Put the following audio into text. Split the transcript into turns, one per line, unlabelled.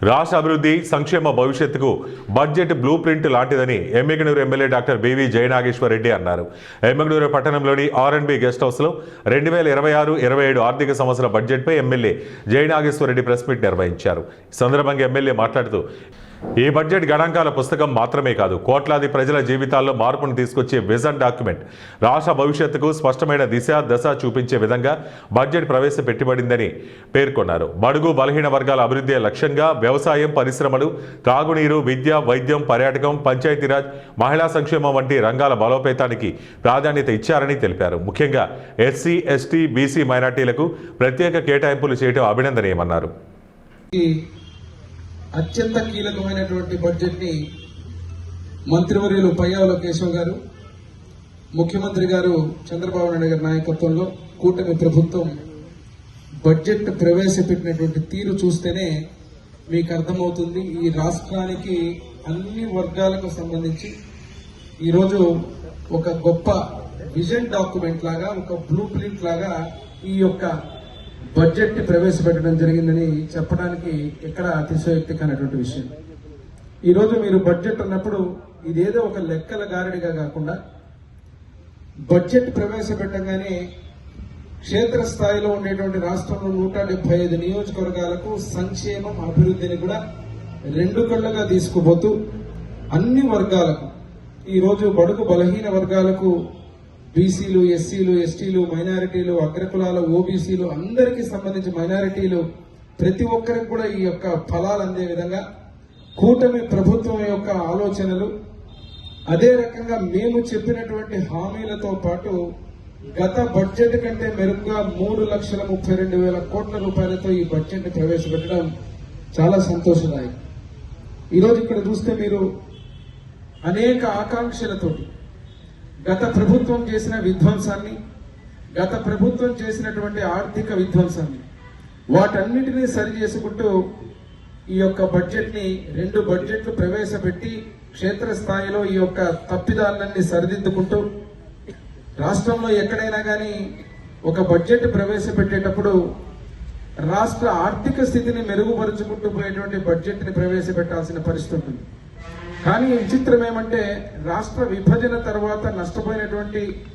రాష్ట్ర అభివృద్ధి సంక్షేమ భవిష్యత్తుకు బడ్జెట్ బ్లూ ప్రింట్ లాంటిదని Yemmiganur MLA doctor BV Jayanageshwar Reddy అన్నారు. ఎమ్మిగనూరు పట్టణంలోని R&B గెస్ట్ హౌస్లో 2026-27 ఆర్థిక సంవత్సర బడ్జెట్పై MLA Jayanageshwar Reddy press meet నిర్వహించారు. ఈ సందర్భంగా ఎమ్మెల్యే మాట్లాడుతూ ఈ బడ్జెట్ గణాంకాల పుస్తకం మాత్రమే కాదు, కోట్లాది ప్రజల జీవితాల్లో మార్పును తీసుకొచ్చే విజన్ డాక్యుమెంట్. రాష్ట్ర భవిష్యత్తుకు స్పష్టమైన దశ చూపించే విధంగా బడ్జెట్ ప్రవేశపెట్టబడిందని పేర్కొన్నారు. బడుగు బలహీన వర్గాల అభివృద్ధి లక్ష్యంగా వ్యవసాయం, పరిశ్రమలు, తాగునీరు, విద్య, వైద్యం, పర్యాటకం, పంచాయతీరాజ్, మహిళా సంక్షేమం వంటి రంగాల బలోపేతానికి ప్రాధాన్యత ఇచ్చారని తెలిపారు. ముఖ్యంగా SC, ST, BC మైనార్టీలకు ప్రత్యేక కేటాయింపులు చేయడం అభినందనీయమన్నారు.
అత్యంత కీలకమైనటువంటి బడ్జెట్ ని మంత్రివర్యులు పయ్యావుల కేశవ్ గారు, ముఖ్యమంత్రి గారు చంద్రబాబు నాయుడు గారి నాయకత్వంలో కూటమి ప్రభుత్వం బడ్జెట్ ప్రవేశపెట్టినటువంటి తీరు చూస్తేనే మీకు అర్థమవుతుంది. ఈ రాష్ట్రానికి అన్ని వర్గాలకు సంబంధించి ఈరోజు ఒక గొప్ప విజన్ డాక్యుమెంట్ లాగా, ఒక బ్లూ ప్రింట్ లాగా ఈ యొక్క బడ్జెట్ ని ప్రవేశపెట్టడం జరిగిందని చెప్పడానికి ఎక్కడ అతిశయోక్తి కానటువంటి విషయం. ఈరోజు మీరు బడ్జెట్ అన్నప్పుడు ఇదేదో ఒక లెక్కల గారడిగా కాకుండా బడ్జెట్ ప్రవేశపెట్టగానే క్షేత్రస్థాయిలో ఉండేటువంటి రాష్ట్రంలో 175 నియోజకవర్గాలకు సంక్షేమం, అభివృద్ధిని కూడా రెండు కళ్ళుగా తీసుకుపోతూ అన్ని వర్గాలకు, ఈరోజు బడుగు బలహీన వర్గాలకు, బీసీలు, ఎస్సీలు, ఎస్టీలు, మైనారిటీలు, అగ్రకులాలు, ఓబీసీలు, అందరికీ సంబంధించి మైనారిటీలు, ప్రతి ఒక్కరికి కూడా ఈ యొక్క ఫలాలు అందే విధంగా కూటమి ప్రభుత్వం యొక్క ఆలోచనలు, అదే రకంగా మేము చెప్పినటువంటి హామీలతో పాటు గత బడ్జెట్ కంటే మెరుగ్గా 3,32,000 కోట్ల రూపాయలతో ఈ బడ్జెట్ ని ప్రవేశపెట్టడం చాలా సంతోషదాయకం. ఈరోజు ఇక్కడ చూస్తే మీరు అనేక ఆకాంక్షలతోటి గత ప్రభుత్వం చేసిన విధ్వంసాన్ని, గత ప్రభుత్వం చేసినటువంటి ఆర్థిక విధ్వంసాన్ని, వాటన్నిటినీ సరి చేసుకుంటూ ఈ యొక్క బడ్జెట్ ని 2 బడ్జెట్లు ప్రవేశపెట్టి క్షేత్రస్థాయిలో ఈ యొక్క తప్పిదాలన్నీ సరిదిద్దుకుంటూ రాష్ట్రంలో ఎక్కడైనా కానీ ఒక బడ్జెట్ ప్రవేశపెట్టేటప్పుడు రాష్ట్ర ఆర్థిక స్థితిని మెరుగుపరుచుకుంటూ పోయేటువంటి బడ్జెట్ ని ప్రవేశపెట్టాల్సిన పరిస్థితి ఉంటుంది. కానీ విచిత్రం ఏమంటే రాష్ట్ర విభజన తర్వాత నష్టపోయినటువంటి